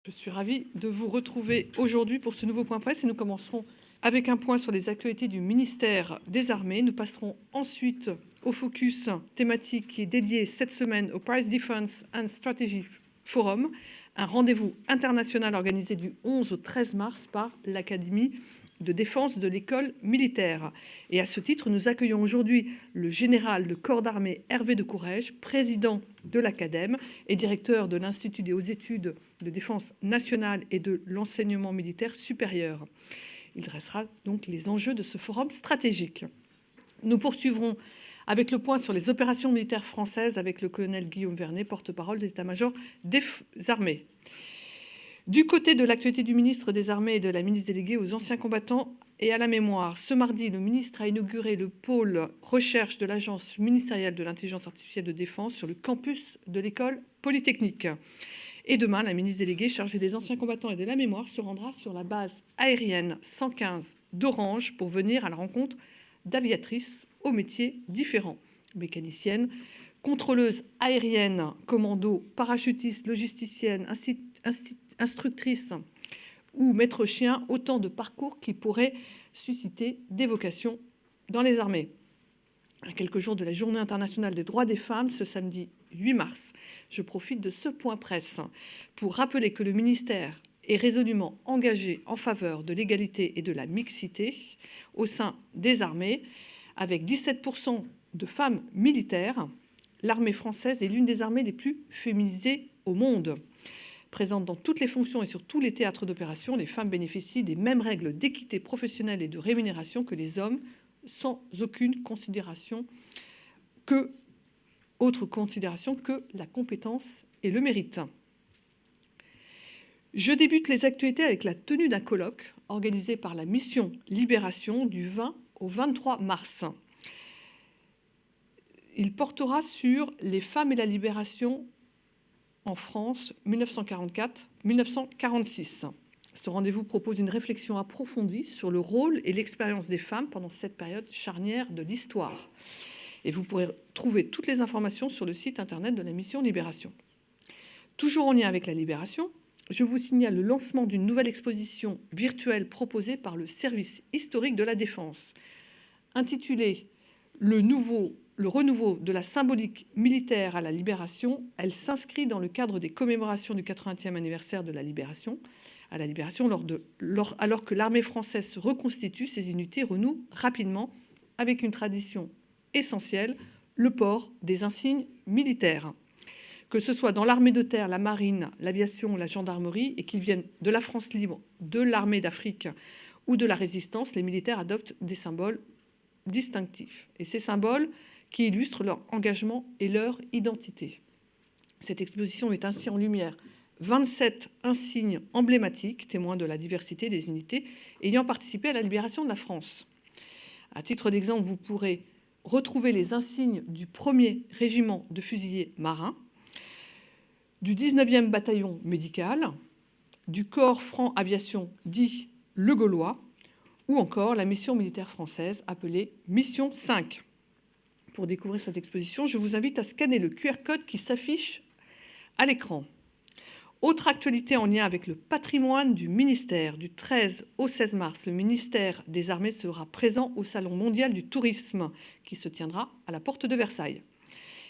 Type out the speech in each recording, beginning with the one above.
Je suis ravie de vous retrouver aujourd'hui pour ce nouveau point presse et nous commencerons avec un point sur les actualités du ministère des Armées. Nous passerons ensuite au focus thématique qui est dédié cette semaine au Price Defense and Strategy Forum, un rendez-vous international organisé du 11 au 13 mars par l'Académie de défense de l'école militaire. Et à ce titre, nous accueillons aujourd'hui le général de corps d'armée Hervé de Courrèges, président de l'Acadème et directeur de l'Institut des hautes études de défense nationale et de l'enseignement militaire supérieur. Il dressera donc les enjeux de ce forum stratégique. Nous poursuivrons avec le point sur les opérations militaires françaises avec le colonel Guillaume Vernet, porte-parole de l'état-major des armées. Du côté de l'actualité du ministre des Armées et de la ministre déléguée aux anciens combattants et à la mémoire, ce mardi, le ministre a inauguré le pôle recherche de l'Agence ministérielle de l'intelligence artificielle de défense sur le campus de l'école polytechnique. Et demain, la ministre déléguée chargée des anciens combattants et de la mémoire se rendra sur la base aérienne 115 d'Orange pour venir à la rencontre d'aviatrices aux métiers différents. Mécaniciennes, contrôleuses aériennes, commando, parachutistes, logisticiennes, instructrices ou maître chien, autant de parcours qui pourraient susciter des vocations dans les armées. À quelques jours de la Journée internationale des droits des femmes, ce samedi 8 mars, je profite de ce point presse pour rappeler que le ministère est résolument engagé en faveur de l'égalité et de la mixité au sein des armées. Avec 17% de femmes militaires, l'armée française est l'une des armées les plus féminisées au monde. Présentes dans toutes les fonctions et sur tous les théâtres d'opération, les femmes bénéficient des mêmes règles d'équité professionnelle et de rémunération que les hommes, sans aucune autre considération que la compétence et le mérite. Je débute les actualités avec la tenue d'un colloque organisé par la mission Libération du 20 au 23 mars. Il portera sur les femmes et la libération en France 1944-1946. Ce rendez-vous propose une réflexion approfondie sur le rôle et l'expérience des femmes pendant cette période charnière de l'histoire. Et vous pourrez trouver toutes les informations sur le site internet de la mission Libération. Toujours en lien avec la Libération, je vous signale le lancement d'une nouvelle exposition virtuelle proposée par le service historique de la Défense. Intitulée le renouveau de la symbolique militaire à la Libération, elle s'inscrit dans le cadre des commémorations du 80e anniversaire de la Libération. Alors que l'armée française se reconstitue, ses unités renouent rapidement avec une tradition essentielle, le port des insignes militaires. Que ce soit dans l'armée de terre, la marine, l'aviation, la gendarmerie, et qu'ils viennent de la France libre, de l'armée d'Afrique ou de la résistance, les militaires adoptent des symboles distinctifs. Et ces symboles qui illustrent leur engagement et leur identité. Cette exposition met ainsi en lumière 27 insignes emblématiques, témoins de la diversité des unités ayant participé à la libération de la France. À titre d'exemple, vous pourrez retrouver les insignes du 1er régiment de fusiliers marins, du 19e bataillon médical, du corps franc aviation dit Le Gaulois, ou encore la mission militaire française appelée Mission 5. Pour découvrir cette exposition, je vous invite à scanner le QR code qui s'affiche à l'écran. Autre actualité en lien avec le patrimoine du ministère. Du 13 au 16 mars, le ministère des Armées sera présent au Salon mondial du tourisme qui se tiendra à la porte de Versailles.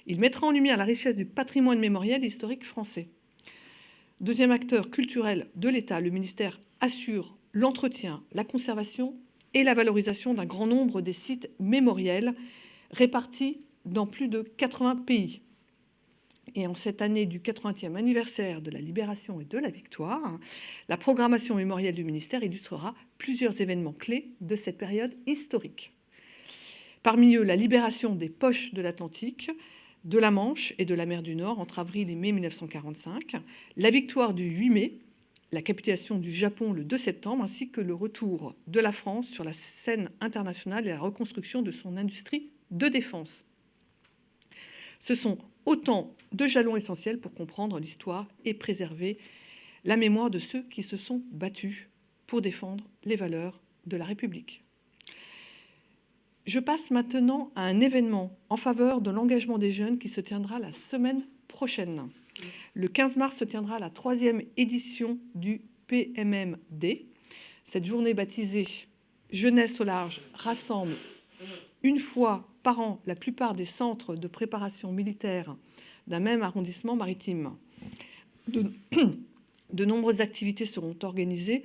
Il mettra en lumière la richesse du patrimoine mémoriel et historique français. Deuxième acteur culturel de l'État, le ministère assure l'entretien, la conservation et la valorisation d'un grand nombre des sites mémoriels répartis dans plus de 80 pays. Et en cette année du 80e anniversaire de la Libération et de la Victoire, la programmation mémorielle du ministère illustrera plusieurs événements clés de cette période historique. Parmi eux, la libération des poches de l'Atlantique, de la Manche et de la mer du Nord entre avril et mai 1945, la victoire du 8 mai, la capitulation du Japon le 2 septembre, ainsi que le retour de la France sur la scène internationale et la reconstruction de son industrie de défense. Ce sont autant de jalons essentiels pour comprendre l'histoire et préserver la mémoire de ceux qui se sont battus pour défendre les valeurs de la République. Je passe maintenant à un événement en faveur de l'engagement des jeunes qui se tiendra la semaine prochaine. Le 15 mars se tiendra la 3e édition du PMMD. Cette journée baptisée Jeunesse au large rassemble une fois par an la plupart des centres de préparation militaire d'un même arrondissement maritime. De nombreuses activités seront organisées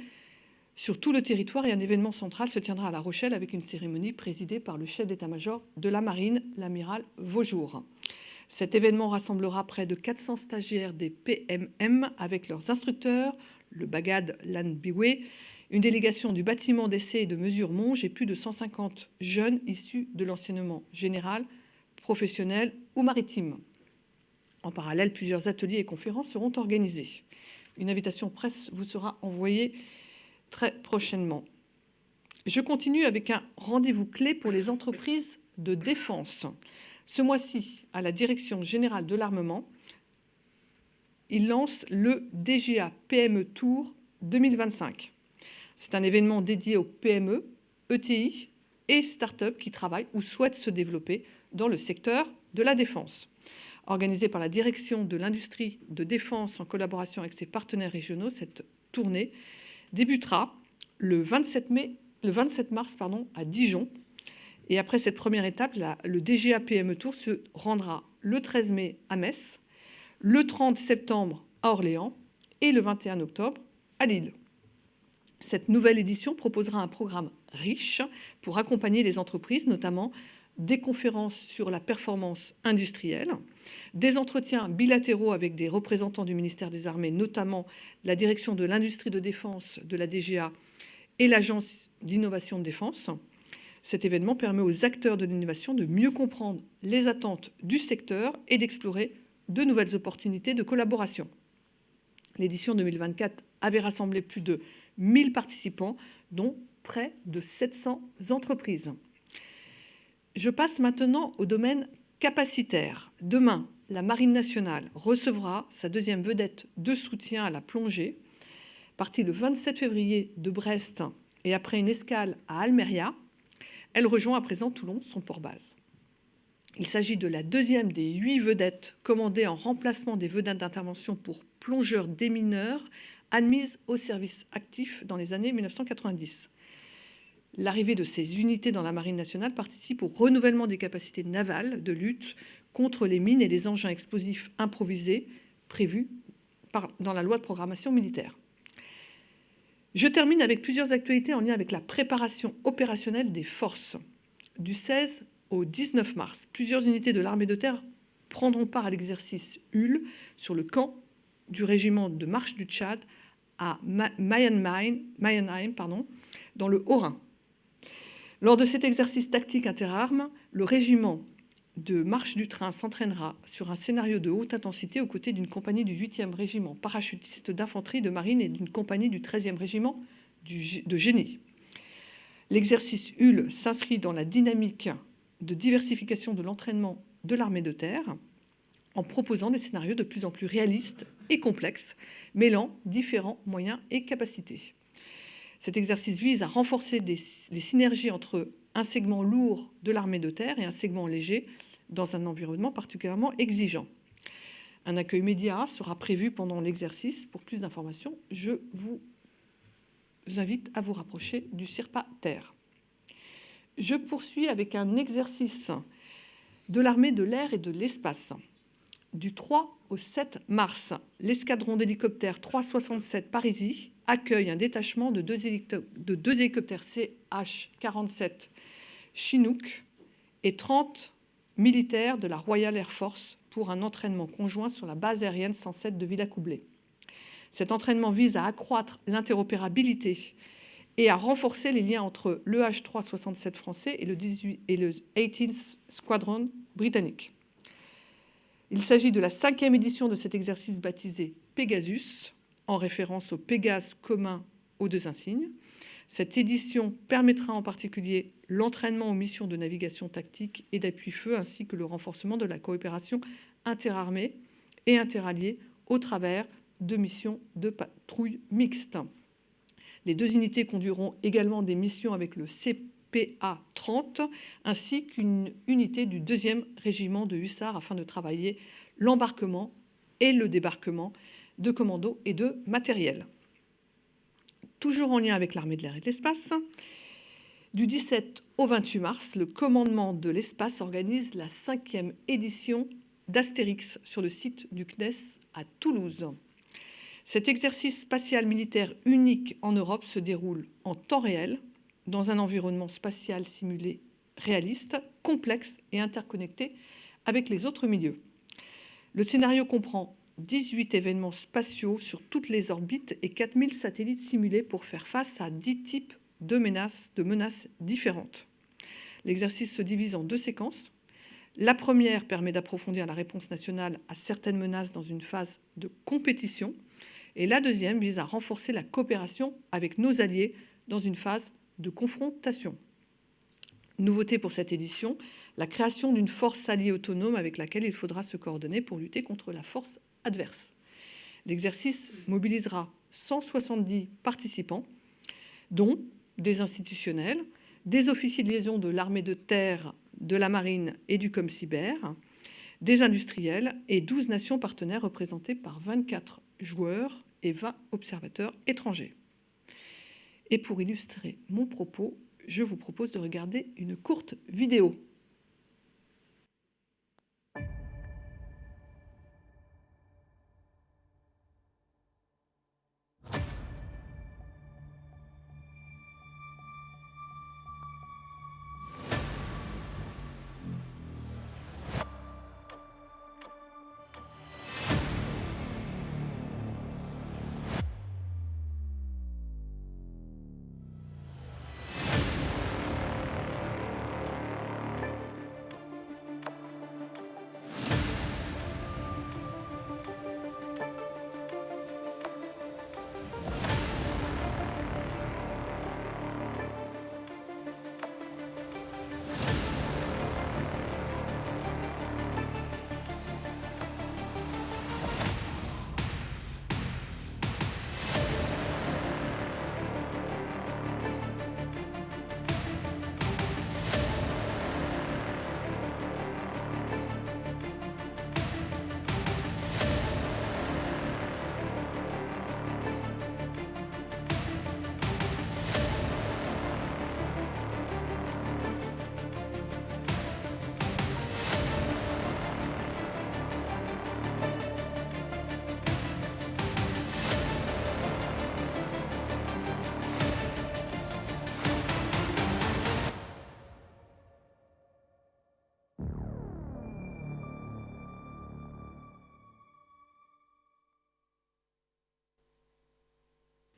sur tout le territoire et un événement central se tiendra à La Rochelle avec une cérémonie présidée par le chef d'état-major de la Marine, l'amiral Vaujour. Cet événement rassemblera près de 400 stagiaires des PMM avec leurs instructeurs, le Bagad Lanbiwe, une délégation du bâtiment d'essai et de mesure Monge et plus de 150 jeunes issus de l'enseignement général, professionnel ou maritime. En parallèle, plusieurs ateliers et conférences seront organisés. Une invitation presse vous sera envoyée très prochainement. Je continue avec un rendez-vous clé pour les entreprises de défense. Ce mois-ci, à la Direction générale de l'armement, il lance le DGA PME Tour 2025. C'est un événement dédié aux PME, ETI et start-up qui travaillent ou souhaitent se développer dans le secteur de la défense. Organisé par la Direction de l'industrie de défense en collaboration avec ses partenaires régionaux, cette tournée débutera le 27 mars à Dijon. Et après cette première étape, le DGA PME Tour se rendra le 13 mai à Metz, le 30 septembre à Orléans et le 21 octobre à Lille. Cette nouvelle édition proposera un programme riche pour accompagner les entreprises, notamment des conférences sur la performance industrielle, des entretiens bilatéraux avec des représentants du ministère des Armées, notamment la Direction de l'industrie de défense de la DGA et l'Agence d'innovation de défense. Cet événement permet aux acteurs de l'innovation de mieux comprendre les attentes du secteur et d'explorer de nouvelles opportunités de collaboration. L'édition 2024 avait rassemblé plus de 1000 participants, dont près de 700 entreprises. Je passe maintenant au domaine capacitaire. Demain, la Marine nationale recevra sa deuxième vedette de soutien à la plongée. Partie le 27 février de Brest et après une escale à Almeria, elle rejoint à présent Toulon, son port-base. Il s'agit de la deuxième des 8 vedettes commandées en remplacement des vedettes d'intervention pour plongeurs démineurs admises au service actif dans les années 1990. L'arrivée de ces unités dans la Marine nationale participe au renouvellement des capacités navales de lutte contre les mines et les engins explosifs improvisés prévus dans la loi de programmation militaire. Je termine avec plusieurs actualités en lien avec la préparation opérationnelle des forces. Du 16 au 19 mars, plusieurs unités de l'armée de terre prendront part à l'exercice HUL sur le camp du régiment de marche du Tchad à Mayenheim, dans le Haut-Rhin. Lors de cet exercice tactique interarmes, le régiment de marche du train s'entraînera sur un scénario de haute intensité aux côtés d'une compagnie du 8e régiment parachutiste d'infanterie de marine et d'une compagnie du 13e régiment de génie. L'exercice HUL s'inscrit dans la dynamique de diversification de l'entraînement de l'armée de terre en proposant des scénarios de plus en plus réalistes et complexes, mêlant différents moyens et capacités. Cet exercice vise à renforcer les synergies entre un segment lourd de l'armée de terre et un segment léger dans un environnement particulièrement exigeant. Un accueil média sera prévu pendant l'exercice. Pour plus d'informations, je vous invite à vous rapprocher du CIRPA Terre. Je poursuis avec un exercice de l'armée de l'air et de l'espace. Du 3 au 7 mars, l'escadron d'hélicoptères 367 Parisie accueille un détachement de deux hélicoptères CH-47 Chinook et 30 militaires de la Royal Air Force pour un entraînement conjoint sur la base aérienne 107 de Villacoublay. Cet entraînement vise à accroître l'interopérabilité et à renforcer les liens entre le H-367 français et le 18th Squadron britannique. Il s'agit de la 5e édition de cet exercice baptisé Pegasus, en référence au Pégase commun aux deux insignes. Cette édition permettra en particulier l'entraînement aux missions de navigation tactique et d'appui-feu, ainsi que le renforcement de la coopération interarmée et interalliée au travers de missions de patrouille mixtes. Les deux unités conduiront également des missions avec le CPA 30, ainsi qu'une unité du 2e régiment de hussards afin de travailler l'embarquement et le débarquement de commandos et de matériel. Toujours en lien avec l'armée de l'air et de l'espace, du 17 au 28 mars, le commandement de l'espace organise la 5e édition d'Astérix sur le site du CNES à Toulouse. Cet exercice spatial militaire unique en Europe se déroule en temps réel, dans un environnement spatial simulé réaliste, complexe et interconnecté avec les autres milieux. Le scénario comprend 18 événements spatiaux sur toutes les orbites et 4000 satellites simulés pour faire face à 10 types de menaces différentes. L'exercice se divise en 2 séquences. La première permet d'approfondir la réponse nationale à certaines menaces dans une phase de compétition. Et la deuxième vise à renforcer la coopération avec nos alliés dans une phase de confrontation. Nouveauté pour cette édition, la création d'une force alliée autonome avec laquelle il faudra se coordonner pour lutter contre la force adverse. L'exercice mobilisera 170 participants, dont des institutionnels, des officiers de liaison de l'armée de terre, de la marine et du ComCyber, des industriels et 12 nations partenaires représentées par 24 joueurs et 20 observateurs étrangers. Et pour illustrer mon propos, je vous propose de regarder une courte vidéo.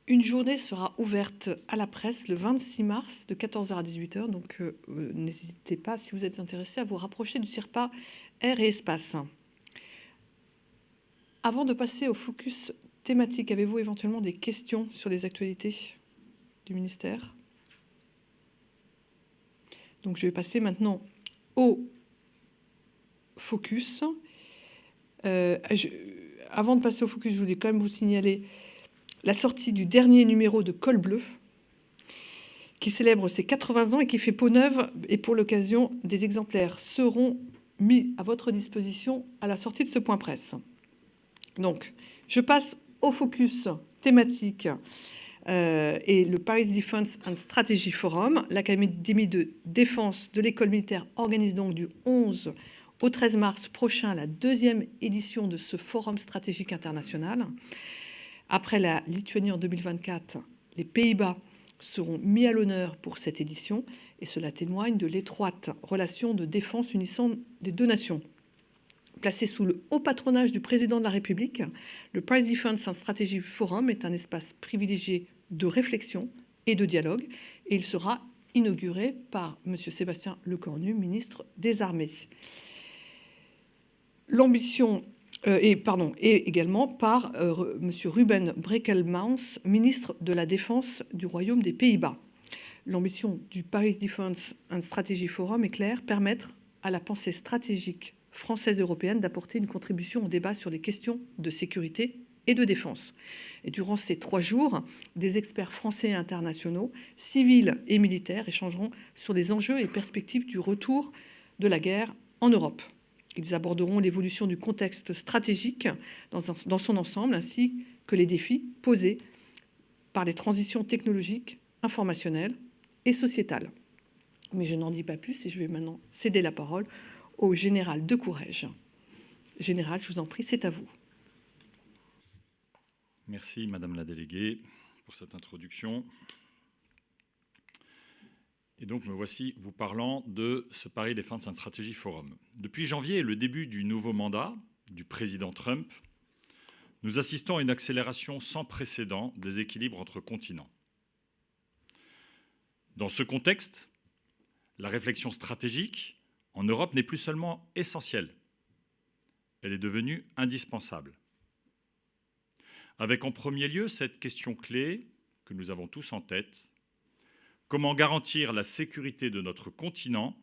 Une journée sera ouverte à la presse le 26 mars de 14h à 18h, donc n'hésitez pas, si vous êtes intéressé, à vous rapprocher du CIRPA Air et Espace. Avant de passer au focus thématique, avez-vous éventuellement des questions sur les actualités du ministère? Donc je vais passer maintenant au focus. Avant de passer au focus, je voulais quand même vous signaler la sortie du dernier numéro de Col Bleu, qui célèbre ses 80 ans et qui fait peau neuve. Et pour l'occasion, des exemplaires seront mis à votre disposition à la sortie de ce point presse. Donc, je passe au focus thématique et le Paris Defense and Strategy Forum. L'Académie de défense de l'école militaire organise donc du 11 au 13 mars prochain la 2e édition de ce forum stratégique international. Après la Lituanie en 2024, les Pays-Bas seront mis à l'honneur pour cette édition et cela témoigne de l'étroite relation de défense unissant les deux nations. Placé sous le haut patronage du président de la République, le Paris Defense and Strategy Forum est un espace privilégié de réflexion et de dialogue et il sera inauguré par M. Sébastien Lecornu, ministre des Armées. L'ambition et également par M. Ruben Brekelmans, ministre de la Défense du Royaume des Pays-Bas. L'ambition du Paris Defense and Strategy Forum est claire, permettre à la pensée stratégique française et européenne d'apporter une contribution au débat sur les questions de sécurité et de défense. Et durant ces 3 jours, des experts français et internationaux, civils et militaires, échangeront sur les enjeux et perspectives du retour de la guerre en Europe. Ils aborderont l'évolution du contexte stratégique dans son ensemble, ainsi que les défis posés par les transitions technologiques, informationnelles et sociétales. Mais je n'en dis pas plus et je vais maintenant céder la parole au général de Courrèges. Général, je vous en prie, c'est à vous. Merci, Madame la déléguée, pour cette introduction. Et donc, me voici vous parlant de ce Paris Defense and Strategy Forum. Depuis janvier et le début du nouveau mandat du président Trump, nous assistons à une accélération sans précédent des équilibres entre continents. Dans ce contexte, la réflexion stratégique en Europe n'est plus seulement essentielle, elle est devenue indispensable. Avec en premier lieu cette question clé que nous avons tous en tête: comment garantir la sécurité de notre continent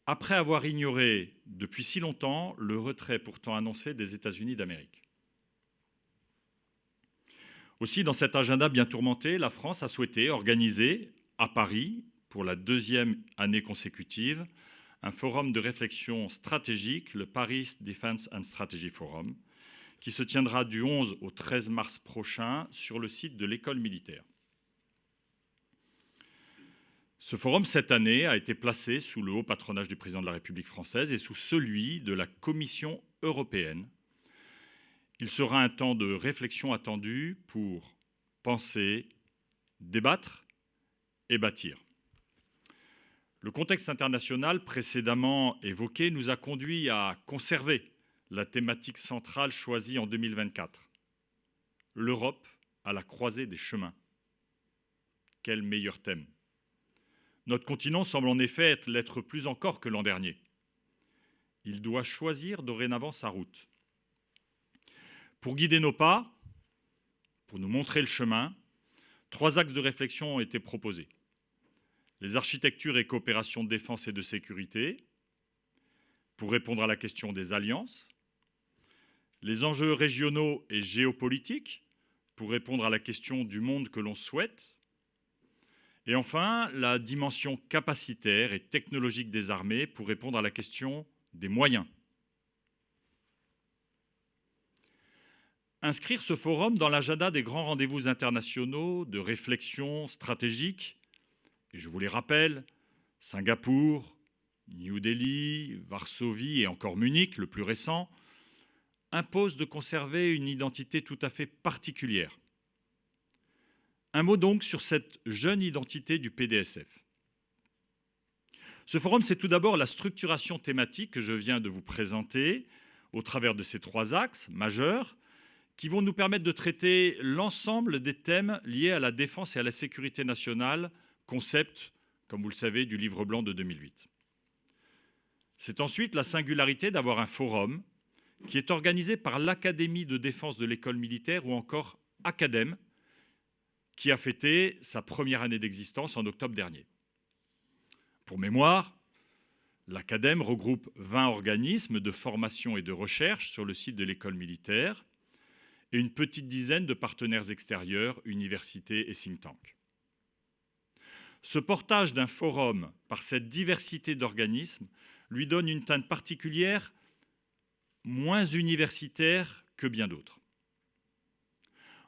après avoir ignoré depuis si longtemps le retrait pourtant annoncé des États-Unis d'Amérique? Aussi, dans cet agenda bien tourmenté, la France a souhaité organiser à Paris, pour la deuxième année consécutive, un forum de réflexion stratégique, le Paris Defense and Strategy Forum, qui se tiendra du 11 au 13 mars prochain sur le site de l'École militaire. Ce forum, cette année, a été placé sous le haut patronage du président de la République française et sous celui de la Commission européenne. Il sera un temps de réflexion attendu pour penser, débattre et bâtir. Le contexte international précédemment évoqué nous a conduit à conserver la thématique centrale choisie en 2024. L'Europe à la croisée des chemins. Quel meilleur thème! Notre continent semble en effet l'être plus encore que l'an dernier. Il doit choisir dorénavant sa route. Pour guider nos pas, pour nous montrer le chemin, 3 axes de réflexion ont été proposés. Les architectures et coopérations de défense et de sécurité, pour répondre à la question des alliances, les enjeux régionaux et géopolitiques, pour répondre à la question du monde que l'on souhaite, et enfin, la dimension capacitaire et technologique des armées pour répondre à la question des moyens. Inscrire ce forum dans l'agenda des grands rendez-vous internationaux de réflexion stratégique, et je vous les rappelle, Singapour, New Delhi, Varsovie et encore Munich, le plus récent, impose de conserver une identité tout à fait particulière. Un mot donc sur cette jeune identité du PDSF. Ce forum, c'est tout d'abord la structuration thématique que je viens de vous présenter au travers de ces 3 axes majeurs qui vont nous permettre de traiter l'ensemble des thèmes liés à la défense et à la sécurité nationale, concept, comme vous le savez, du livre blanc de 2008. C'est ensuite la singularité d'avoir un forum qui est organisé par l'Académie de défense de l'École militaire ou encore Academ, qui a fêté sa première année d'existence en octobre dernier. Pour mémoire, l'Academ regroupe 20 organismes de formation et de recherche sur le site de l'École militaire et une petite dizaine de partenaires extérieurs, universités et think tanks. Ce portage d'un forum par cette diversité d'organismes lui donne une teinte particulière, moins universitaire que bien d'autres.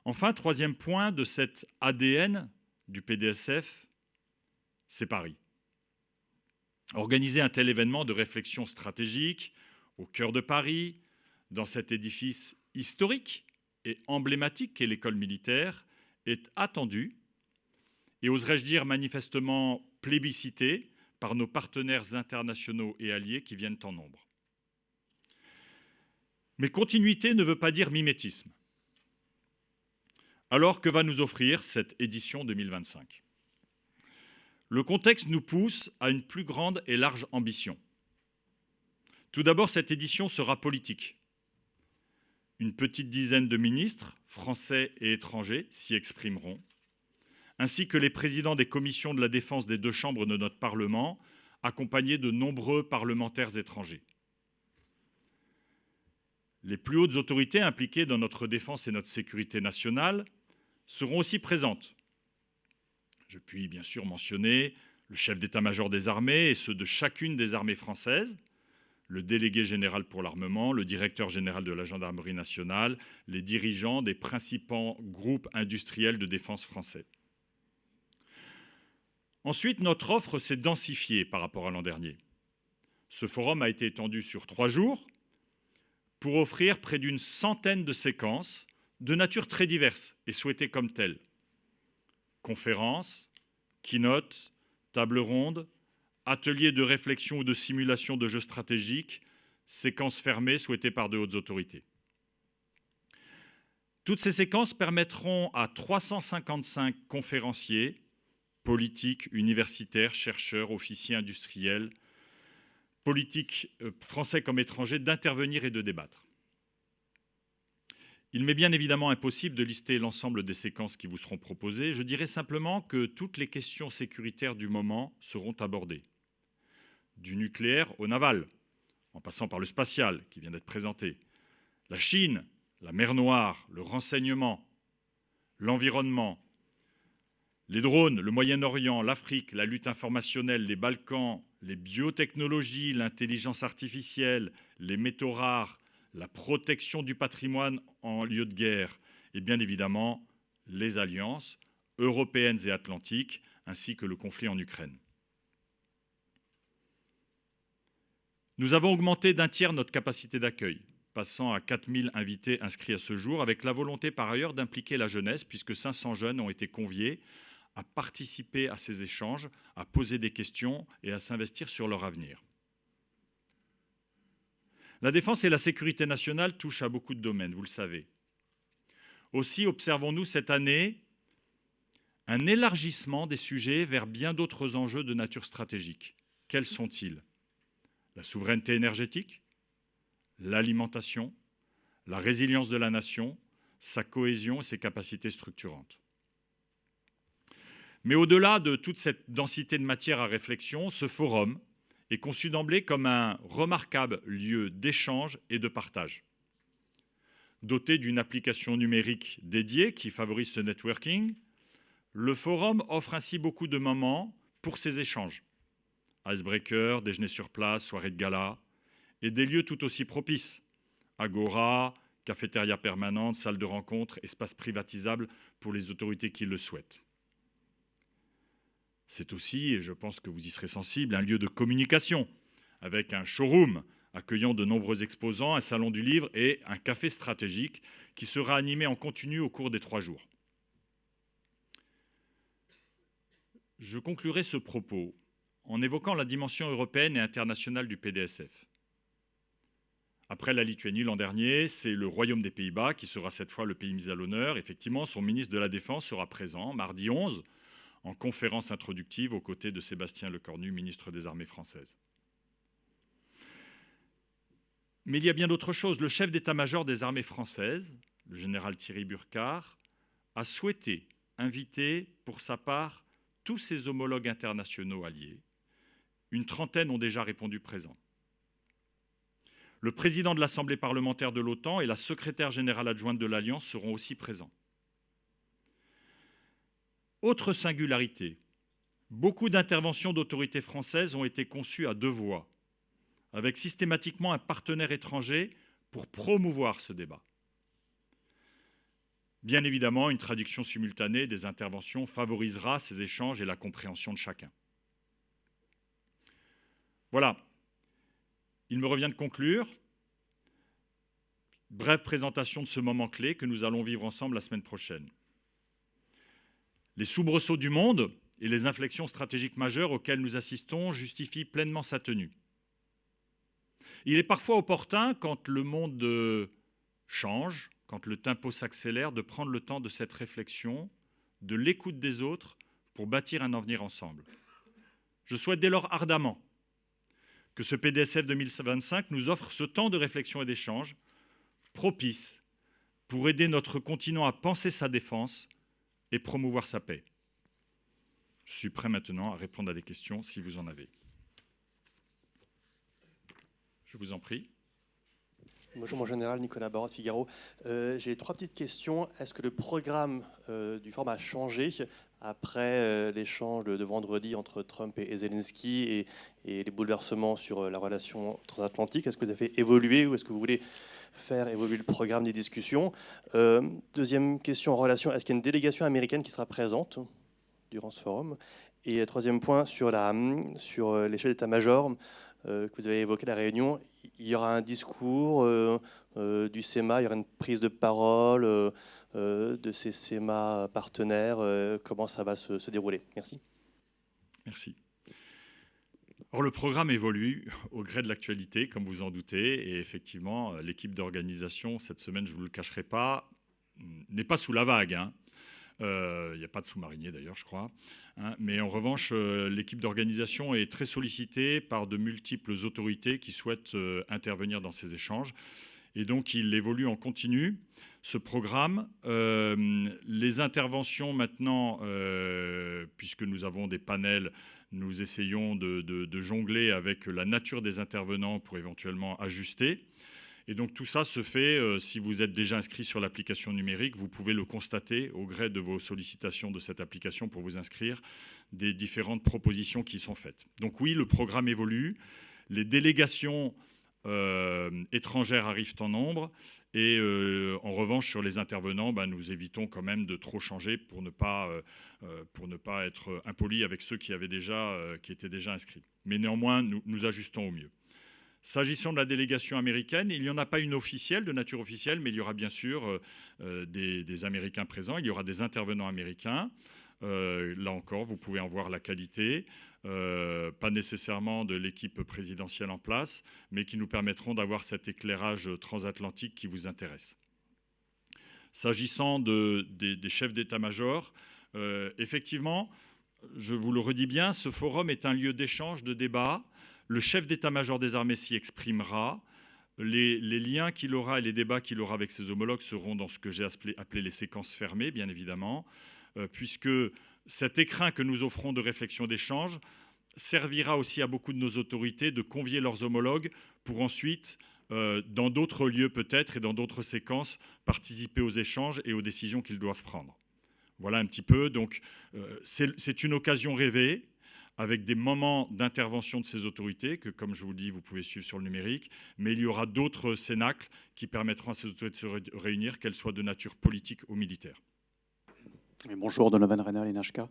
Enfin, 3e point de cet ADN du PDSF, c'est Paris. Organiser un tel événement de réflexion stratégique au cœur de Paris, dans cet édifice historique et emblématique qu'est l'École militaire, est attendu et, oserais-je dire, manifestement plébiscité par nos partenaires internationaux et alliés qui viennent en nombre. Mais continuité ne veut pas dire mimétisme. Alors, que va nous offrir cette édition 2025 ? Le contexte nous pousse à une plus grande et large ambition. Tout d'abord, cette édition sera politique. Une petite dizaine de ministres, français et étrangers, s'y exprimeront, ainsi que les présidents des commissions de la défense des 2 chambres de notre Parlement, accompagnés de nombreux parlementaires étrangers. Les plus hautes autorités impliquées dans notre défense et notre sécurité nationale seront aussi présentes. Je puis bien sûr mentionner le chef d'état-major des armées et ceux de chacune des armées françaises, le délégué général pour l'armement, le directeur général de la gendarmerie nationale, les dirigeants des principaux groupes industriels de défense français. Ensuite, notre offre s'est densifiée par rapport à l'an dernier. Ce forum a été étendu sur 3 jours pour offrir près d'une centaine de séquences de nature très diverse et souhaitées comme telles. Conférences, keynotes, tables rondes, ateliers de réflexion ou de simulation de jeux stratégiques, séquences fermées souhaitées par de hautes autorités. Toutes ces séquences permettront à 355 conférenciers, politiques, universitaires, chercheurs, officiers industriels, politiques français comme étrangers, d'intervenir et de débattre. Il m'est bien évidemment impossible de lister l'ensemble des séquences qui vous seront proposées. Je dirais simplement que toutes les questions sécuritaires du moment seront abordées. Du nucléaire au naval, en passant par le spatial qui vient d'être présenté, la Chine, la mer Noire, le renseignement, l'environnement, les drones, le Moyen-Orient, l'Afrique, la lutte informationnelle, les Balkans, les biotechnologies, l'intelligence artificielle, les métaux rares, la protection du patrimoine en lieu de guerre et bien évidemment les alliances européennes et atlantiques ainsi que le conflit en Ukraine. Nous avons augmenté d'un tiers notre capacité d'accueil, passant à 4000 invités inscrits à ce jour, avec la volonté par ailleurs d'impliquer la jeunesse, puisque 500 jeunes ont été conviés à participer à ces échanges, à poser des questions et à s'investir sur leur avenir. La défense et la sécurité nationale touchent à beaucoup de domaines, vous le savez. Aussi observons-nous cette année un élargissement des sujets vers bien d'autres enjeux de nature stratégique. Quels sont-ils ? La souveraineté énergétique, l'alimentation, la résilience de la nation, sa cohésion et ses capacités structurantes. Mais au-delà de toute cette densité de matière à réflexion, ce forum est conçu d'emblée comme un remarquable lieu d'échange et de partage. Doté d'une application numérique dédiée qui favorise ce networking, le forum offre ainsi beaucoup de moments pour ces échanges. Icebreaker, déjeuner sur place, soirée de gala, et des lieux tout aussi propices. Agora, cafétéria permanente, salle de rencontre, espace privatisable pour les autorités qui le souhaitent. C'est aussi, et je pense que vous y serez sensible, un lieu de communication, avec un showroom accueillant de nombreux exposants, un salon du livre et un café stratégique qui sera animé en continu au cours des 3 jours. Je conclurai ce propos en évoquant la dimension européenne et internationale du PDSF. Après la Lituanie l'an dernier, c'est le Royaume des Pays-Bas qui sera cette fois le pays mis à l'honneur. Effectivement, son ministre de la Défense sera présent mardi 11 en conférence introductive aux côtés de Sébastien Lecornu, ministre des Armées françaises. Mais il y a bien d'autres choses. Le chef d'état-major des armées françaises, le général Thierry Burkhardt, a souhaité inviter pour sa part tous ses homologues internationaux alliés. Une trentaine ont déjà répondu présent. Le président de l'Assemblée parlementaire de l'OTAN et la secrétaire générale adjointe de l'Alliance seront aussi présents. Autre singularité, beaucoup d'interventions d'autorités françaises ont été conçues à 2 voix, avec systématiquement un partenaire étranger pour promouvoir ce débat. Bien évidemment, une traduction simultanée des interventions favorisera ces échanges et la compréhension de chacun. Voilà. Il me revient de conclure. Brève présentation de ce moment clé que nous allons vivre ensemble la semaine prochaine. Les soubresauts du monde et les inflexions stratégiques majeures auxquelles nous assistons justifient pleinement sa tenue. Il est parfois opportun, quand le monde change, quand le tempo s'accélère, de prendre le temps de cette réflexion, de l'écoute des autres pour bâtir un avenir ensemble. Je souhaite dès lors ardemment que ce PDSF 2025 nous offre ce temps de réflexion et d'échange propice pour aider notre continent à penser sa défense et promouvoir sa paix. Je suis prêt maintenant à répondre à des questions si vous en avez. Je vous en prie. Bonjour mon général, Nicolas Baron de Figaro. J'ai 3 petites questions. Est-ce que le programme du forum a changé après l'échange de vendredi entre Trump et Zelensky et les bouleversements sur la relation transatlantique? Est-ce que vous avez fait évoluer ou est-ce que vous voulez faire évoluer le programme des discussions? Deuxième question en relation, est-ce qu'il y a une délégation américaine qui sera présente durant ce forum? Et troisième point, sur les chefs d'état-major que vous avez évoqué la réunion, il y aura un discours du CEMA, il y aura une prise de parole de ces CEMA partenaires. Comment ça va se dérouler? Merci. Merci. Or, le programme évolue au gré de l'actualité, comme vous en doutez, et effectivement, l'équipe d'organisation, cette semaine, je ne vous le cacherai pas, n'est pas sous la vague, hein. Il n'y a pas de sous-marinier d'ailleurs, je crois. Hein, mais en revanche, l'équipe d'organisation est très sollicitée par de multiples autorités qui souhaitent intervenir dans ces échanges. Et donc, il évolue en continu, ce programme. Les interventions maintenant, puisque nous avons des panels, nous essayons de jongler avec la nature des intervenants pour éventuellement ajuster. Et donc tout ça se fait, si vous êtes déjà inscrit sur l'application numérique, vous pouvez le constater au gré de vos sollicitations de cette application pour vous inscrire, des différentes propositions qui sont faites. Donc oui, le programme évolue, les délégations étrangères arrivent en nombre, et en revanche sur les intervenants, nous évitons quand même de trop changer pour ne pas être impolis avec ceux qui étaient déjà inscrits. Mais néanmoins, nous ajustons au mieux. S'agissant de la délégation américaine, il n'y en a pas une officielle, de nature officielle, mais il y aura bien sûr des Américains présents, il y aura des intervenants américains. Là encore, vous pouvez en voir la qualité, pas nécessairement de l'équipe présidentielle en place, mais qui nous permettront d'avoir cet éclairage transatlantique qui vous intéresse. S'agissant des chefs d'état-major, effectivement, je vous le redis bien, ce forum est un lieu d'échange, de débat. Le chef d'état-major des armées s'y exprimera. Les liens qu'il aura et les débats qu'il aura avec ses homologues seront dans ce que j'ai appelé les séquences fermées, bien évidemment, puisque cet écrin que nous offrons de réflexion d'échange servira aussi à beaucoup de nos autorités de convier leurs homologues pour ensuite, dans d'autres lieux peut-être et dans d'autres séquences, participer aux échanges et aux décisions qu'ils doivent prendre. Voilà un petit peu. Donc, c'est une occasion rêvée, avec des moments d'intervention de ces autorités que, comme je vous le dis, vous pouvez suivre sur le numérique, mais il y aura d'autres cénacles qui permettront à ces autorités de se réunir, qu'elles soient de nature politique ou militaire. Bonjour, Donovan Renal, NHK.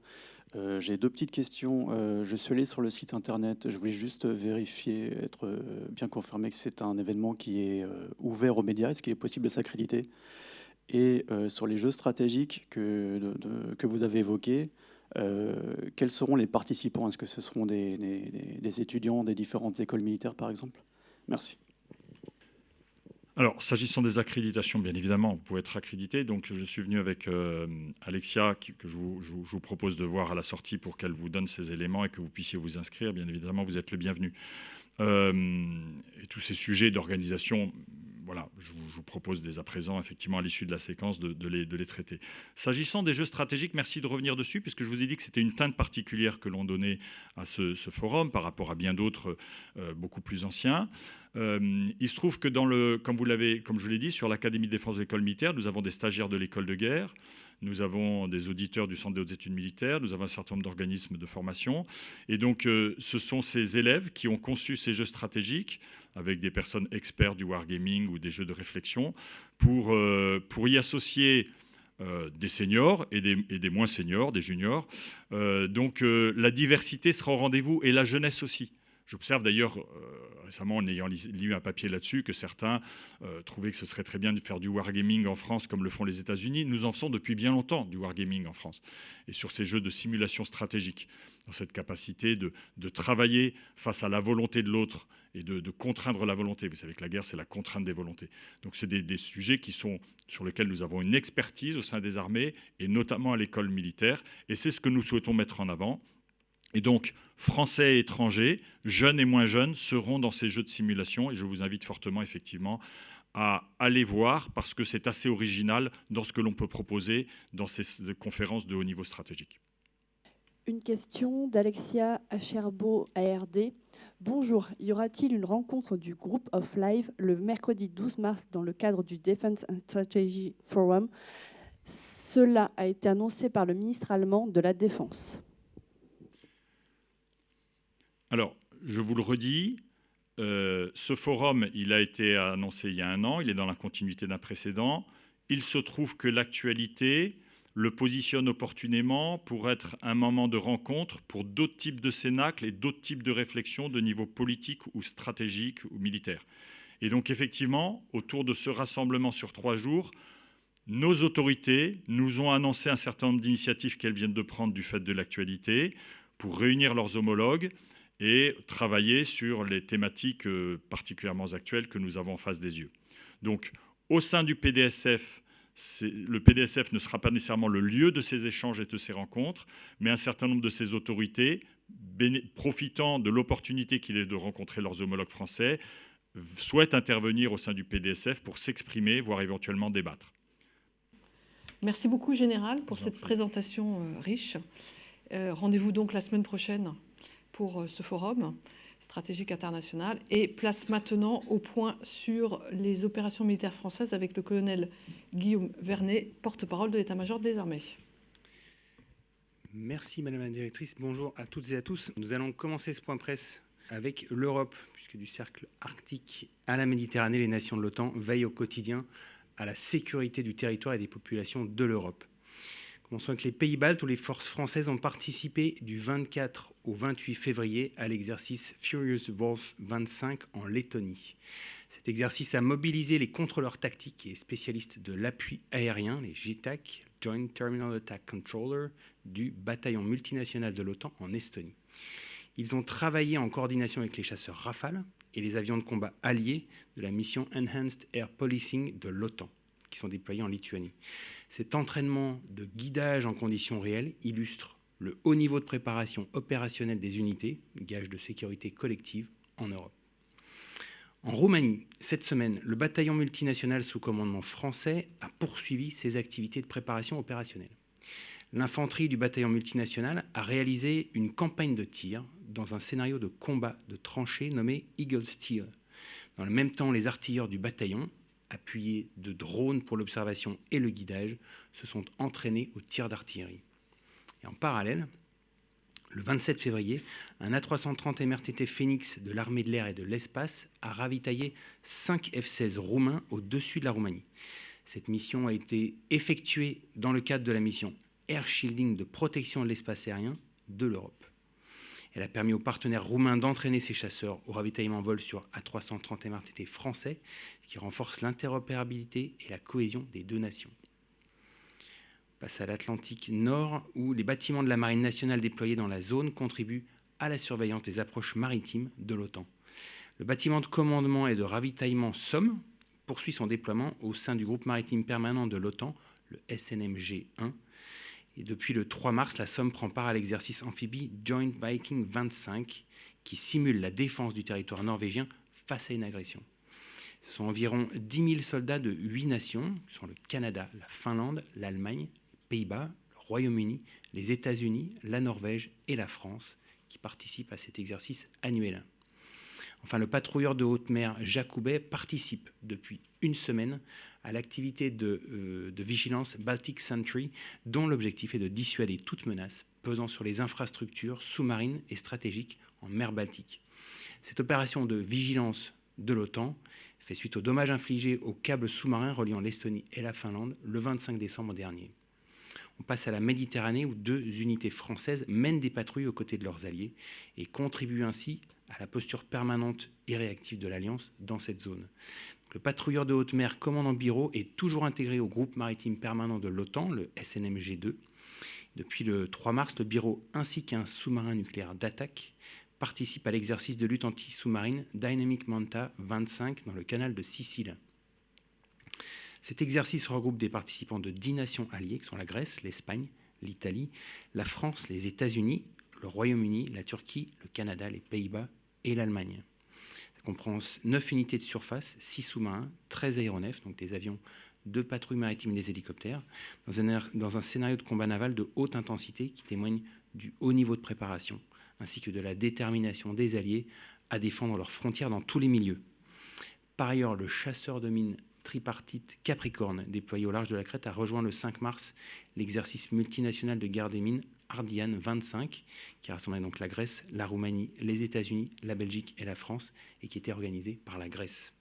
J'ai deux petites questions. Je suis allé sur le site internet, je voulais juste vérifier, être bien confirmé que c'est un événement qui est ouvert aux médias, est-ce qu'il est possible de s'accréditer? Et sur les jeux stratégiques que vous avez évoqués, quels seront les participants? Est-ce que ce seront des étudiants des différentes écoles militaires, par exemple? Merci. Alors, s'agissant des accréditations, bien évidemment, vous pouvez être accrédité. Donc, je suis venu avec Alexia, que je vous propose de voir à la sortie pour qu'elle vous donne ces éléments et que vous puissiez vous inscrire. Bien évidemment, vous êtes le bienvenu. Et tous ces sujets d'organisation, voilà, je vous propose dès à présent, effectivement, à l'issue de la séquence, de les traiter. S'agissant des jeux stratégiques, merci de revenir dessus, puisque je vous ai dit que c'était une teinte particulière que l'on donnait à ce forum par rapport à bien d'autres beaucoup plus anciens. Il se trouve que comme je l'ai dit, sur l'Académie de défense de l'école militaire, nous avons des stagiaires de l'école de guerre, nous avons des auditeurs du Centre des hautes études militaires, nous avons un certain nombre d'organismes de formation. Et donc, ce sont ces élèves qui ont conçu ces jeux stratégiques avec des personnes experts du wargaming ou des jeux de réflexion pour y associer des seniors et des moins seniors, des juniors. Donc, la diversité sera au rendez-vous et la jeunesse aussi. J'observe d'ailleurs récemment, en ayant lu un papier là-dessus, que certains trouvaient que ce serait très bien de faire du wargaming en France comme le font les États-Unis. Nous en faisons depuis bien longtemps du wargaming en France. Et sur ces jeux de simulation stratégique, dans cette capacité de travailler face à la volonté de l'autre et de contraindre la volonté. Vous savez que la guerre, c'est la contrainte des volontés. Donc c'est des sujets sur lesquels nous avons une expertise au sein des armées, et notamment à l'école militaire. Et c'est ce que nous souhaitons mettre en avant. Et donc, Français et étrangers, jeunes et moins jeunes, seront dans ces jeux de simulation. Et je vous invite fortement, effectivement, à aller voir, parce que c'est assez original dans ce que l'on peut proposer dans ces conférences de haut niveau stratégique. Une question d'Alexia Acherbo, ARD. Bonjour, y aura-t-il une rencontre du Group of Live le mercredi 12 mars dans le cadre du Defense and Strategy Forum? Cela a été annoncé par le ministre allemand de la Défense. Alors, je vous le redis, ce forum, il a été annoncé il y a 1 an, il est dans la continuité d'un précédent. Il se trouve que l'actualité le positionne opportunément pour être un moment de rencontre pour d'autres types de cénacles et d'autres types de réflexions de niveau politique ou stratégique ou militaire. Et donc, effectivement, autour de ce rassemblement sur 3 jours, nos autorités nous ont annoncé un certain nombre d'initiatives qu'elles viennent de prendre du fait de l'actualité pour réunir leurs homologues et travailler sur les thématiques particulièrement actuelles que nous avons en face des yeux. Donc, au sein du PDSF, le PDSF ne sera pas nécessairement le lieu de ces échanges et de ces rencontres, mais un certain nombre de ces autorités, profitant de l'opportunité qu'il est de rencontrer leurs homologues français, souhaitent intervenir au sein du PDSF pour s'exprimer, voire éventuellement débattre. Merci beaucoup, Général, pour cette présentation riche. Rendez-vous donc la semaine prochaine pour ce forum stratégique international. Et place maintenant au point sur les opérations militaires françaises avec le colonel Guillaume Vernet, porte-parole de l'état-major des armées. Merci Madame la Directrice. Bonjour à toutes et à tous. Nous allons commencer ce point presse avec l'Europe, puisque du cercle arctique à la Méditerranée, les nations de l'OTAN veillent au quotidien à la sécurité du territoire et des populations de l'Europe. Commençons avec les Pays-Baltes, où les forces françaises ont participé du 24 au 28 février à l'exercice Furious Wolf 25 en Lettonie. Cet exercice a mobilisé les contrôleurs tactiques et spécialistes de l'appui aérien, les JTAC, Joint Terminal Attack Controller, du bataillon multinational de l'OTAN en Estonie. Ils ont travaillé en coordination avec les chasseurs Rafale et les avions de combat alliés de la mission Enhanced Air Policing de l'OTAN, qui sont déployés en Lituanie. Cet entraînement de guidage en conditions réelles illustre le haut niveau de préparation opérationnelle des unités, gage de sécurité collective en Europe. En Roumanie, cette semaine, le bataillon multinational sous commandement français a poursuivi ses activités de préparation opérationnelle. L'infanterie du bataillon multinational a réalisé une campagne de tir dans un scénario de combat de tranchées nommé Eagle Steel. Dans le même temps, les artilleurs du bataillon, appuyés de drones pour l'observation et le guidage, se sont entraînés au tir d'artillerie. Et en parallèle, le 27 février, un A330 MRTT Phoenix de l'armée de l'air et de l'espace a ravitaillé 5 F-16 roumains au-dessus de la Roumanie. Cette mission a été effectuée dans le cadre de la mission Air Shielding de protection de l'espace aérien de l'Europe. Elle a permis aux partenaires roumains d'entraîner ces chasseurs au ravitaillement en vol sur A330 MRTT français, ce qui renforce l'interopérabilité et la cohésion des deux nations. On passe à l'Atlantique Nord, où les bâtiments de la Marine nationale déployés dans la zone contribuent à la surveillance des approches maritimes de l'OTAN. Le bâtiment de commandement et de ravitaillement Somme poursuit son déploiement au sein du groupe maritime permanent de l'OTAN, le SNMG-1. Et depuis le 3 mars, la Somme prend part à l'exercice amphibie Joint Viking 25, qui simule la défense du territoire norvégien face à une agression. Ce sont environ 10 000 soldats de 8 nations, qui sont le Canada, la Finlande, l'Allemagne, les Pays-Bas, le Royaume-Uni, les États-Unis, la Norvège et la France, qui participent à cet exercice annuel. Enfin, le patrouilleur de haute mer Jacouvet participe depuis une semaine à l'activité de vigilance Baltic Sentry, dont l'objectif est de dissuader toute menace pesant sur les infrastructures sous-marines et stratégiques en mer Baltique. Cette opération de vigilance de l'OTAN fait suite aux dommages infligés au câble sous-marin reliant l'Estonie et la Finlande le 25 décembre dernier. On passe à la Méditerranée, où 2 unités françaises mènent des patrouilles aux côtés de leurs alliés et contribuent ainsi à la posture permanente et réactive de l'Alliance dans cette zone. Le patrouilleur de haute mer commandant Biro est toujours intégré au groupe maritime permanent de l'OTAN, le SNMG-2. Depuis le 3 mars, le Biro ainsi qu'un sous-marin nucléaire d'attaque participent à l'exercice de lutte anti-sous-marine Dynamic Manta 25 dans le canal de Sicile. Cet exercice regroupe des participants de 10 nations alliées, qui sont la Grèce, l'Espagne, l'Italie, la France, les États-Unis, le Royaume-Uni, la Turquie, le Canada, les Pays-Bas et l'Allemagne. Ça comprend 9 unités de surface, 6 sous-marins, 13 aéronefs, donc des avions de patrouille maritime et des hélicoptères, dans un scénario de combat naval de haute intensité qui témoigne du haut niveau de préparation, ainsi que de la détermination des alliés à défendre leurs frontières dans tous les milieux. Par ailleurs, le chasseur de mines tripartite Capricorne, déployée au large de la Crète, a rejoint le 5 mars l'exercice multinational de guerre des mines Ardian 25, qui rassemblait donc la Grèce, la Roumanie, les États-Unis, la Belgique et la France, et qui était organisé par la Grèce.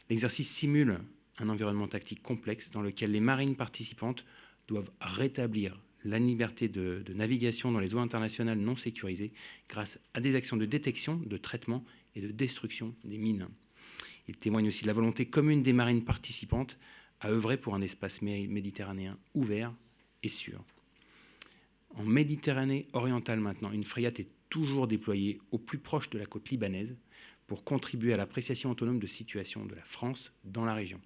L'exercice simule un environnement tactique complexe dans lequel les marines participantes doivent rétablir la liberté de navigation dans les eaux internationales non sécurisées grâce à des actions de détection, de traitement et de destruction des mines. Il témoigne aussi de la volonté commune des marines participantes à œuvrer pour un espace méditerranéen ouvert et sûr. En Méditerranée orientale maintenant, une frégate est toujours déployée au plus proche de la côte libanaise pour contribuer à l'appréciation autonome de situation de la France dans la région.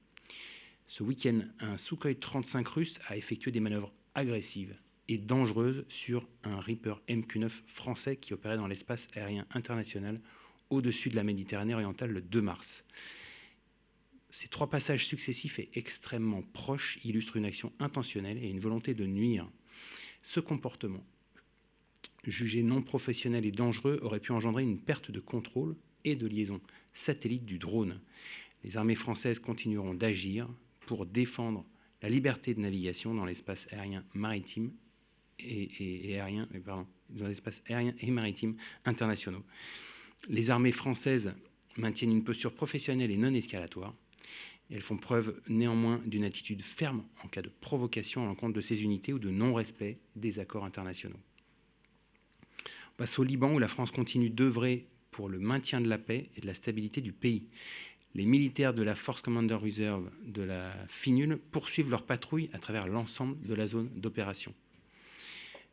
Ce week-end, un Sukhoi 35 russe a effectué des manœuvres agressives et dangereuses sur un Reaper MQ-9 français qui opérait dans l'espace aérien international au-dessus de la Méditerranée orientale le 2 mars. Ces 3 passages successifs et extrêmement proches illustrent une action intentionnelle et une volonté de nuire. Ce comportement, jugé non professionnel et dangereux, aurait pu engendrer une perte de contrôle et de liaison satellite du drone. Les armées françaises continueront d'agir pour défendre la liberté de navigation dans l'espace aérien maritime dans l'espace aérien et maritime internationaux. Les armées françaises maintiennent une posture professionnelle et non escalatoire. Elles font preuve néanmoins d'une attitude ferme en cas de provocation à l'encontre de ces unités ou de non-respect des accords internationaux. On passe au Liban où la France continue d'œuvrer pour le maintien de la paix et de la stabilité du pays. Les militaires de la Force Commander Reserve de la FINUL poursuivent leur patrouille à travers l'ensemble de la zone d'opération.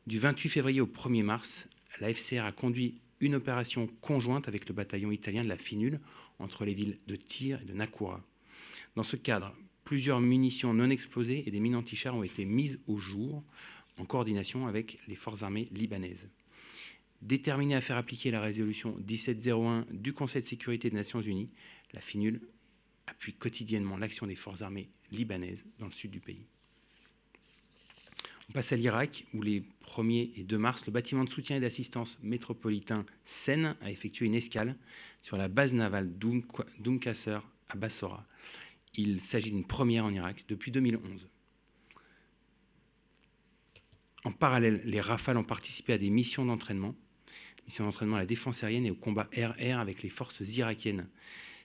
Du 28 février au 1er mars, la FCR a conduit une opération conjointe avec le bataillon italien de la FINUL entre les villes de Tyr et de Nakoura. Dans ce cadre, plusieurs munitions non explosées et des mines anti-chars ont été mises au jour en coordination avec les forces armées libanaises. Déterminée à faire appliquer la résolution 1701 du Conseil de sécurité des Nations Unies, la FINUL appuie quotidiennement l'action des forces armées libanaises dans le sud du pays. On passe à l'Irak, où les 1er et 2 mars, le bâtiment de soutien et d'assistance métropolitain Seine a effectué une escale sur la base navale d'Oum Qasr à Bassora. Il s'agit d'une première en Irak depuis 2011. En parallèle, les Rafales ont participé à des missions d'entraînement à la défense aérienne et au combat air-air avec les forces irakiennes.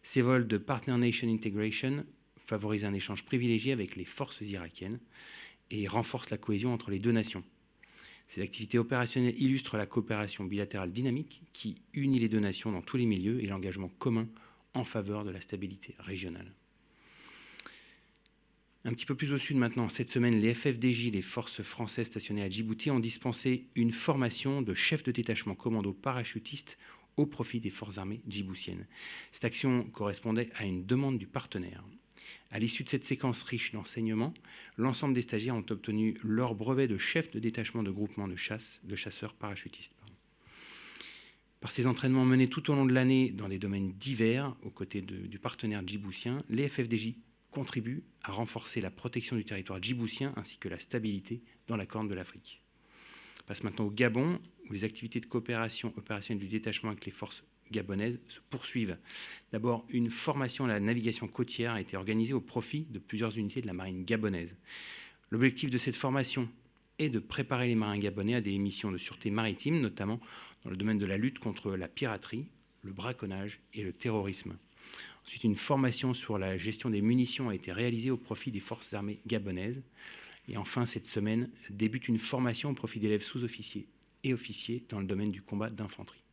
Ces vols de Partner Nation Integration favorisent un échange privilégié avec les forces irakiennes et renforcent la cohésion entre les deux nations. Ces activités opérationnelles illustrent la coopération bilatérale dynamique qui unit les deux nations dans tous les milieux et l'engagement commun en faveur de la stabilité régionale. Un petit peu plus au sud maintenant, cette semaine, les FFDJ, les forces françaises stationnées à Djibouti, ont dispensé une formation de chef de détachement commando parachutiste au profit des forces armées djiboutiennes. Cette action correspondait à une demande du partenaire. À l'issue de cette séquence riche d'enseignements, l'ensemble des stagiaires ont obtenu leur brevet de chef de détachement de groupement de chasseurs parachutistes. Par ces entraînements menés tout au long de l'année dans des domaines divers, aux côtés du partenaire djiboutien, les FFDJ contribuent à renforcer la protection du territoire djiboutien ainsi que la stabilité dans la Corne de l'Afrique. On passe maintenant au Gabon, où les activités de coopération opérationnelle du détachement avec les forces gabonaises se poursuivent. D'abord, une formation à la navigation côtière a été organisée au profit de plusieurs unités de la marine gabonaise. L'objectif de cette formation est de préparer les marins gabonais à des missions de sûreté maritime, notamment dans le domaine de la lutte contre la piraterie, le braconnage et le terrorisme. Ensuite, une formation sur la gestion des munitions a été réalisée au profit des forces armées gabonaises. Et enfin, cette semaine, débute une formation au profit d'élèves sous-officiers et officiers dans le domaine du combat d'infanterie.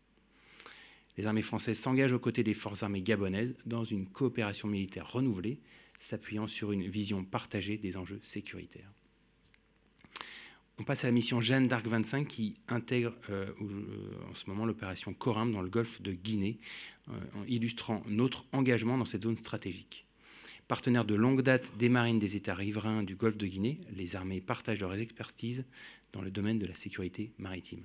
Les armées françaises s'engagent aux côtés des forces armées gabonaises dans une coopération militaire renouvelée, s'appuyant sur une vision partagée des enjeux sécuritaires. On passe à la mission Jeanne d'Arc 25 qui intègre en ce moment l'opération Corimbe dans le golfe de Guinée, illustrant notre engagement dans cette zone stratégique. Partenaires de longue date des marines des États riverains du golfe de Guinée, les armées partagent leurs expertises dans le domaine de la sécurité maritime.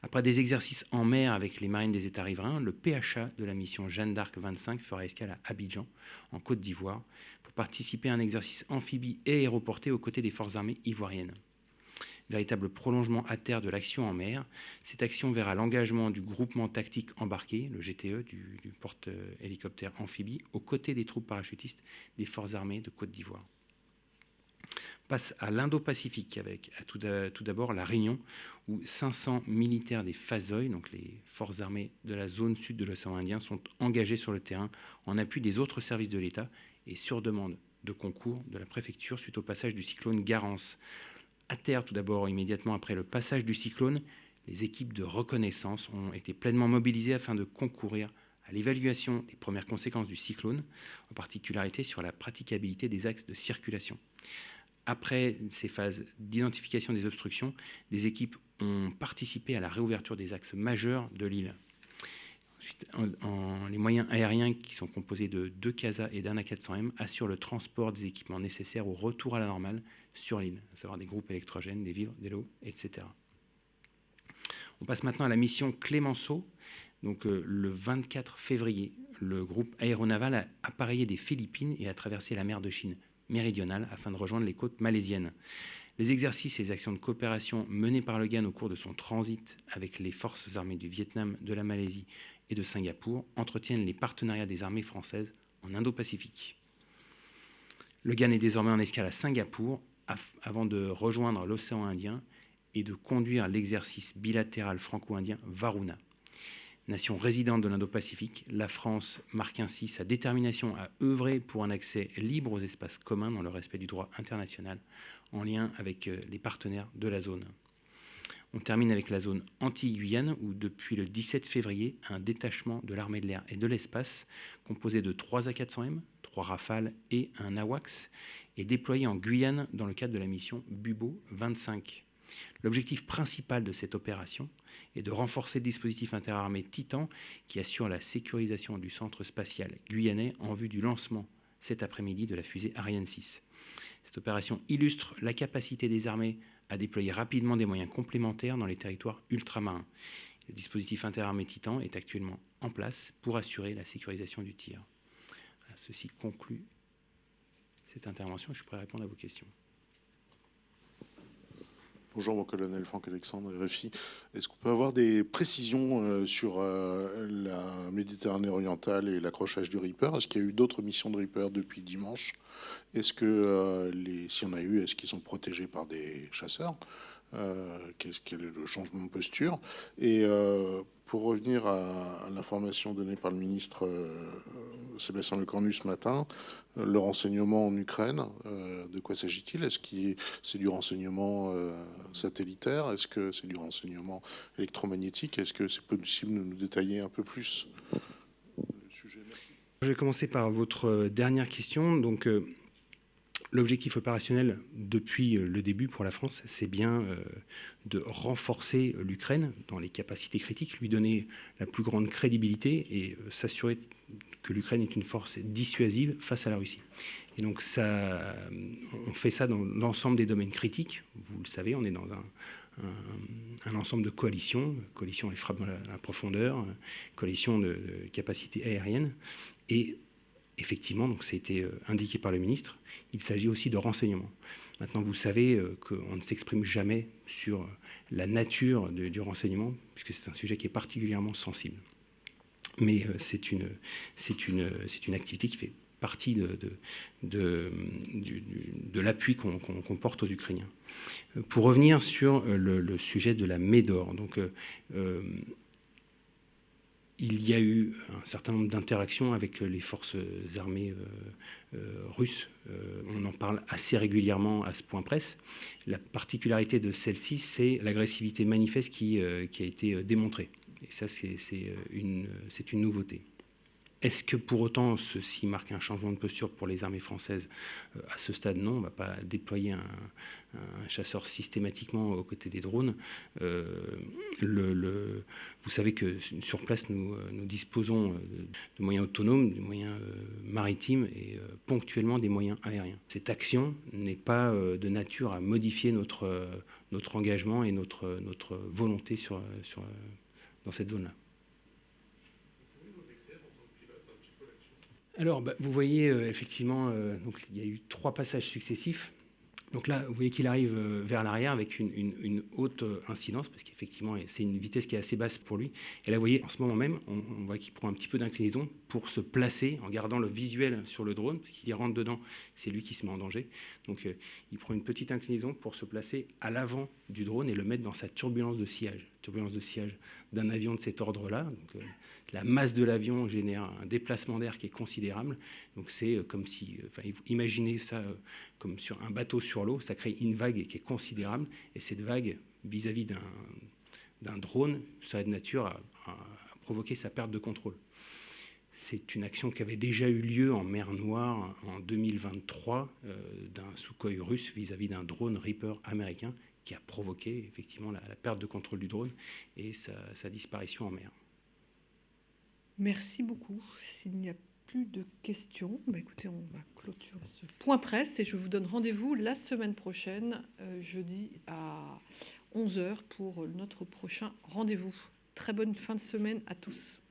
Après des exercices en mer avec les marines des États riverains, le PHA de la mission Jeanne d'Arc 25 fera escale à Abidjan, en Côte d'Ivoire, pour participer à un exercice amphibie et aéroporté aux côtés des forces armées ivoiriennes. véritable prolongement à terre de l'action en mer. Cette action verra l'engagement du groupement tactique embarqué, le GTE, du porte-hélicoptère amphibie, aux côtés des troupes parachutistes des forces armées de Côte d'Ivoire. Passe à l'Indo-Pacifique avec tout d'abord la Réunion, où 500 militaires des FASOI, donc les forces armées de la zone sud de l'océan Indien, sont engagés sur le terrain en appui des autres services de l'État et sur demande de concours de la préfecture suite au passage du cyclone Garance. À terre, tout d'abord, immédiatement après le passage du cyclone, les équipes de reconnaissance ont été pleinement mobilisées afin de concourir à l'évaluation des premières conséquences du cyclone, en particularité sur la praticabilité des axes de circulation. Après ces phases d'identification des obstructions, des équipes ont participé à la réouverture des axes majeurs de l'île. Ensuite, les moyens aériens, qui sont composés de 2 CASA et d'un A400M, assurent le transport des équipements nécessaires au retour à la normale sur l'île, à savoir des groupes électrogènes, des vivres, des lots, etc. On passe maintenant à la mission Clémenceau. Donc, le 24 février, le groupe aéronaval a appareillé des Philippines et a traversé la mer de Chine méridionale afin de rejoindre les côtes malaisiennes. Les exercices et les actions de coopération menés par le GAN au cours de son transit avec les forces armées du Vietnam, de la Malaisie et de Singapour entretiennent les partenariats des armées françaises en Indo-Pacifique. Le GAN est désormais en escale à Singapour avant de rejoindre l'océan Indien et de conduire l'exercice bilatéral franco-indien Varuna. Nation résidente de l'Indo-Pacifique, la France marque ainsi sa détermination à œuvrer pour un accès libre aux espaces communs dans le respect du droit international, en lien avec les partenaires de la zone. On termine avec la zone Antilles-Guyane, où depuis le 17 février, un détachement de l'armée de l'air et de l'espace, composé de 3 A400M, 3 Rafales et un AWACS, est déployé en Guyane dans le cadre de la mission Bubo 25. L'objectif principal de cette opération est de renforcer le dispositif interarmé Titan qui assure la sécurisation du centre spatial guyanais en vue du lancement cet après-midi de la fusée Ariane 6. Cette opération illustre la capacité des armées à déployer rapidement des moyens complémentaires dans les territoires ultramarins. Le dispositif interarmé Titan est actuellement en place pour assurer la sécurisation du tir. Ceci conclut cette intervention. Je suis prêt à répondre à vos questions. Bonjour, mon colonel Franck-Alexandre, RFI. Est-ce qu'on peut avoir des précisions sur la Méditerranée orientale et l'accrochage du Reaper? Est-ce qu'il y a eu d'autres missions de Reaper depuis dimanche? Est-ce que, s'il y en a eu, est-ce qu'ils sont protégés par des chasseurs? Quel est le changement de posture? Et pour revenir à l'information donnée par le ministre Sébastien Lecornu ce matin, le renseignement en Ukraine, de quoi s'agit-il? Est-ce que c'est du renseignement satellitaire? Est-ce que c'est du renseignement électromagnétique? Est-ce que c'est possible de nous détailler un peu plus le sujet? Merci. Je vais commencer par votre dernière question. Donc, l'objectif opérationnel depuis le début pour la France, c'est bien de renforcer l'Ukraine dans les capacités critiques, lui donner la plus grande crédibilité et s'assurer que l'Ukraine est une force dissuasive face à la Russie. Et donc, on fait ça dans l'ensemble des domaines critiques. Vous le savez, on est dans un ensemble de coalitions, les frappes dans la profondeur, coalition de capacités aériennes. Et effectivement, donc ça a été indiqué par le ministre, il s'agit aussi de renseignement. Maintenant, vous savez qu'on ne s'exprime jamais sur la nature du renseignement, puisque c'est un sujet qui est particulièrement sensible. Mais c'est une activité qui fait partie de l'appui qu'on porte aux Ukrainiens. Pour revenir sur le sujet de la Médor, donc il y a eu un certain nombre d'interactions avec les forces armées russes. On en parle assez régulièrement à ce point presse. La particularité de celle-ci, c'est l'agressivité manifeste qui a été démontrée. Et ça, c'est une nouveauté. Est-ce que pour autant ceci marque un changement de posture pour les armées françaises? À ce stade, non. On ne va pas déployer un chasseur systématiquement aux côtés des drones. Vous savez que sur place, nous disposons de moyens autonomes, de moyens maritimes et ponctuellement des moyens aériens. Cette action n'est pas de nature à modifier notre engagement et notre volonté dans cette zone-là. Alors, vous voyez, effectivement, donc, il y a eu 3 passages successifs. Donc là, vous voyez qu'il arrive vers l'arrière avec une haute incidence, parce qu'effectivement, c'est une vitesse qui est assez basse pour lui. Et là, vous voyez, en ce moment même, on voit qu'il prend un petit peu d'inclinaison pour se placer en gardant le visuel sur le drone, parce qu'il y rentre dedans, c'est lui qui se met en danger. Donc il prend une petite inclinaison pour se placer à l'avant du drone et le mettre dans sa turbulence de sillage d'un avion de cet ordre-là. Donc la masse de l'avion génère un déplacement d'air qui est considérable. Donc c'est comme si, imaginez ça comme sur un bateau sur l'eau, ça crée une vague qui est considérable. Et cette vague, vis-à-vis d'un drone, serait de nature à provoquer sa perte de contrôle. C'est une action qui avait déjà eu lieu en mer Noire en 2023 d'un Sukhoi russe vis-à-vis d'un drone Reaper américain qui a provoqué effectivement la perte de contrôle du drone et sa disparition en mer. Merci beaucoup. S'il n'y a plus de questions, écoutez, on va clôturer ce point presse et je vous donne rendez-vous la semaine prochaine, jeudi à 11h pour notre prochain rendez-vous. Très bonne fin de semaine à tous.